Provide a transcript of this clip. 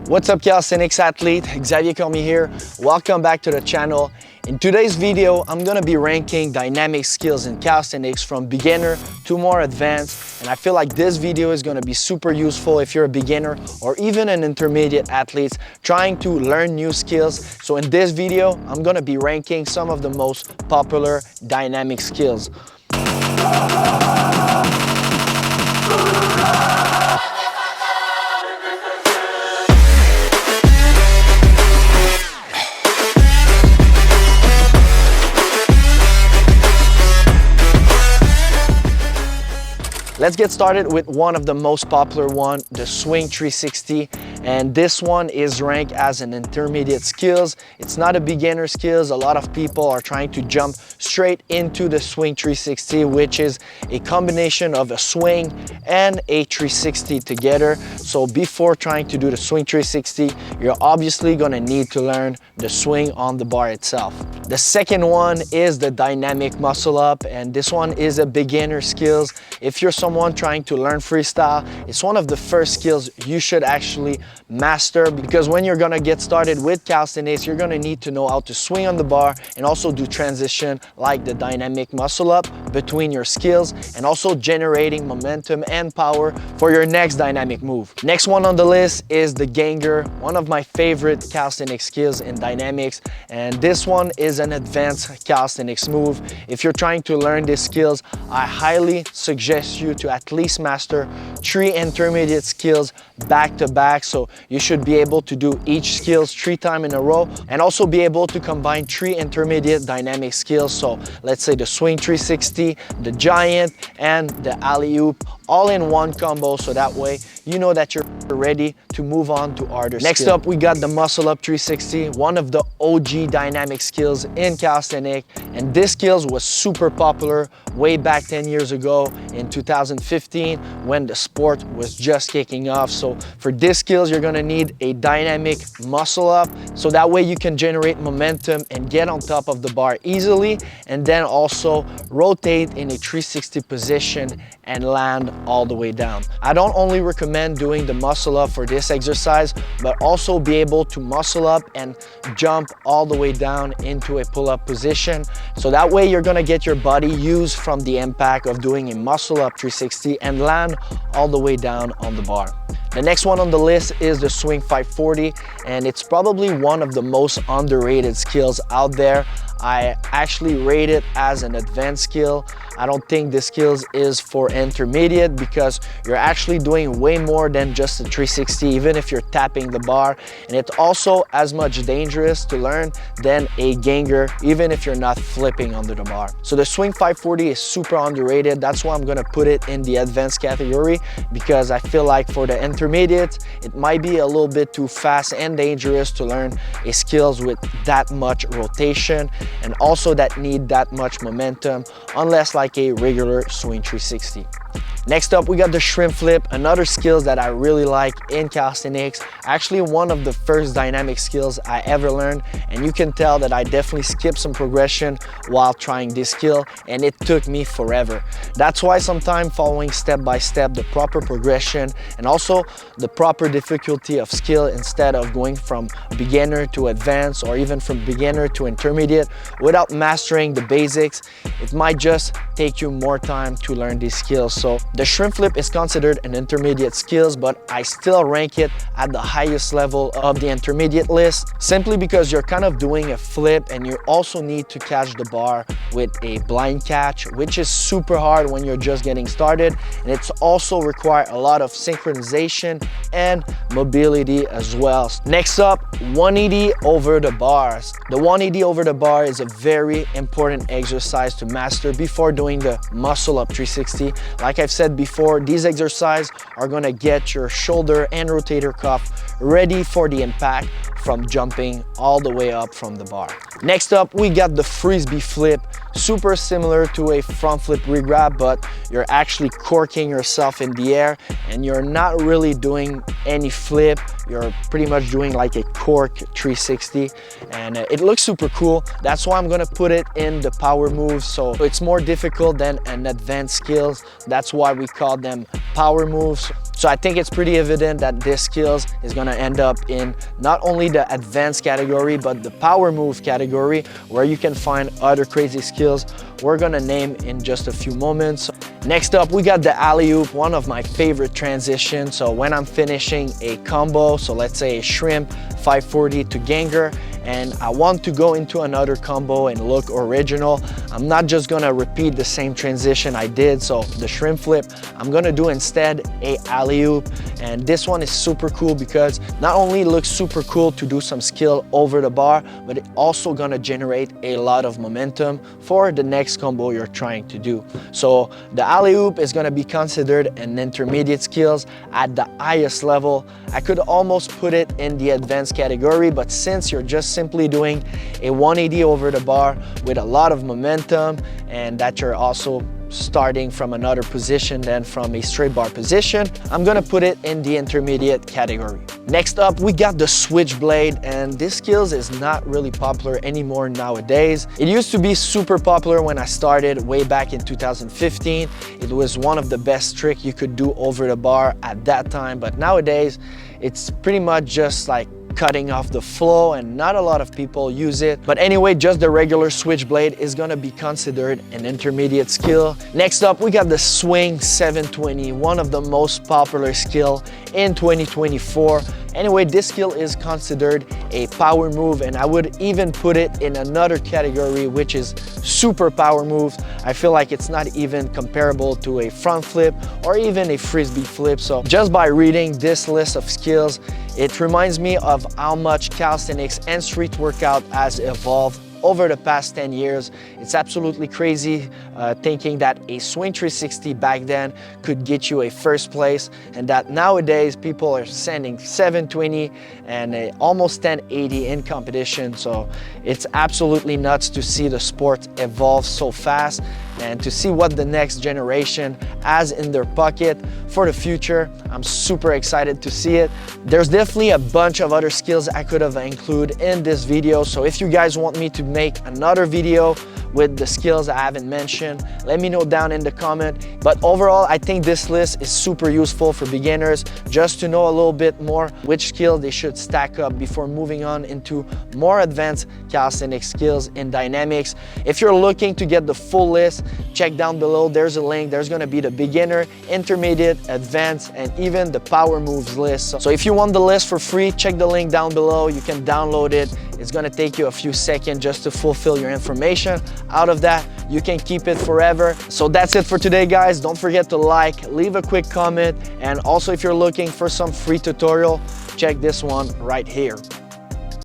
What's up, calisthenics athlete? Xavier Cormier here. Welcome back to the channel. In today's video, I'm gonna be ranking dynamic skills in calisthenics from beginner to more advanced. And I feel like this video is gonna be super useful if you're a beginner or even an intermediate athlete trying to learn new skills. So in this video, I'm gonna be ranking some of the most popular dynamic skills. Let's get started with one of the most popular one, the swing 360. And this one is ranked as an intermediate skills. It's not a beginner skills. A lot of people are trying to jump straight into the swing 360, which is a combination of a swing and a 360 together. So before trying to do the swing 360, you're obviously gonna need to learn the swing on the bar itself. The second one is the dynamic muscle up, and this one is a beginner skills. If you're someone trying to learn freestyle, it's one of the first skills you should actually master, because when you're gonna get started with calisthenics, you're gonna need to know how to swing on the bar and also do transition like the dynamic muscle up between your skills, and also generating momentum and power for your next dynamic move. Next one on the list is the ganger, one of my favorite calisthenics skills in dynamics, and this one is an advanced calisthenics move. If you're trying to learn these skills, I highly suggest you to at least master 3 intermediate skills back to back. So you should be able to do each skills 3 times in a row, and also be able to combine 3 intermediate dynamic skills. So let's say the swing 360, the giant, and the Alleyoop all in one combo, so that way you know that you're ready to move on to harder skills. Next up, we got the muscle up 360, one of the OG dynamic skills in calisthenics, and this skills was super popular way back 10 years ago in 2015 when the sport was just kicking off. So for this skills, you're gonna need a dynamic muscle up, so that way you can generate momentum and get on top of the bar easily, and then also rotate in a 360 position and land all the way down. I don't only recommend doing the muscle up for this exercise, but also be able to muscle up and jump all the way down into a pull-up position. So that way you're gonna get your body used from the impact of doing a muscle up 360 and land all the way down on the bar. The next one on the list is the swing 540, and it's probably one of the most underrated skills out there. I actually rate it as an advanced skill. I don't think this skills is for intermediate, because you're actually doing way more than just a 360, even if you're tapping the bar. And it's also as much dangerous to learn than a ganger, even if you're not flipping under the bar. So the swing 540 is super underrated. That's why I'm gonna put it in the advanced category, because I feel like for the intermediate, it might be a little bit too fast and dangerous to learn a skills with that much rotation and also that need that much momentum, unless like a regular swing 360. Next up, we got the shrimp flip, another skills that I really like in calisthenics. Actually, one of the first dynamic skills I ever learned, and you can tell that I definitely skipped some progression while trying this skill, and it took me forever. That's why sometimes following step by step the proper progression and also the proper difficulty of skill, instead of going from beginner to advanced or even from beginner to intermediate without mastering the basics, it might just take you more time to learn these skills. So the shrimp flip is considered an intermediate skills, but I still rank it at the highest level of the intermediate list, simply because you're kind of doing a flip and you also need to catch the bar with a blind catch, which is super hard when you're just getting started. And it's also require a lot of synchronization and mobility as well. Next up, 180 over the bars. The 180 over the bar is a very important exercise to master before doing the muscle up 360. Like I've said before, these exercises are gonna get your shoulder and rotator cuff ready for the impact from jumping all the way up from the bar. Next up, we got the Frisbe Flip. Super similar to a front flip regrab, but you're actually corking yourself in the air and you're not really doing any flip. You're pretty much doing like a cork 360, and it looks super cool. That's why I'm gonna put it in the power moves. So it's more difficult than an advanced skills. That's why we call them power moves. So I think it's pretty evident that this skills is gonna gonna end up in not only the advanced category, but the power move category, where you can find other crazy skills we're gonna name in just a few moments. Next up, we got the Alleyoop, one of my favorite transitions. So when I'm finishing a combo, so let's say a shrimp 540 to ganger, and I want to go into another combo and look original, I'm not just gonna repeat the same transition I did. So the shrimp flip, I'm gonna do instead a alley-oop. And this one is super cool because not only it looks super cool to do some skill over the bar, but it also gonna generate a lot of momentum for the next combo you're trying to do. So the alley-oop is gonna be considered an intermediate skills at the highest level. I could almost put it in the advanced category, but since you're just simply doing a 180 over the bar with a lot of momentum, and that you're also starting from another position than from a straight bar position, I'm gonna put it in the intermediate category. Next up, we got the Switchblade, and this skills is not really popular anymore nowadays. It used to be super popular when I started way back in 2015. It was one of the best tricks you could do over the bar at that time, but nowadays it's pretty much just like cutting off the flow, and not a lot of people use it. But anyway, just the regular Switchblade is gonna be considered an intermediate skill. Next up, we got the swing 720, one of the most popular skill in 2024. Anyway, this skill is considered a power move, and I would even put it in another category, which is super power moves. I feel like it's not even comparable to a front flip or even a Frisbe Flip. So just by reading this list of skills, it reminds me of how much calisthenics and street workout has evolved over the past 10 years. It's absolutely crazy thinking that a swing 360 back then could get you a first place, and that nowadays people are sending 720 and almost 1080 in competition. So it's absolutely nuts to see the sport evolve so fast and to see what the next generation has in their pocket for the future. I'm super excited to see it. There's definitely a bunch of other skills I could have included in this video, so if you guys want me to make another video with the skills I haven't mentioned, let me know down in the comment. But overall, I think this list is super useful for beginners, just to know a little bit more which skill they should stack up before moving on into more advanced calisthenics skills in dynamics. If you're looking to get the full list, check down below, there's a link. There's gonna be the beginner, intermediate, advanced, and even the power moves list. So if you want the list for free, check the link down below. You can download it. It's gonna take you a few seconds just to fulfill your information. Out of that, you can keep it forever. So that's it for today, guys. Don't forget to like, leave a quick comment, and also if you're looking for some free tutorial, check this one right here.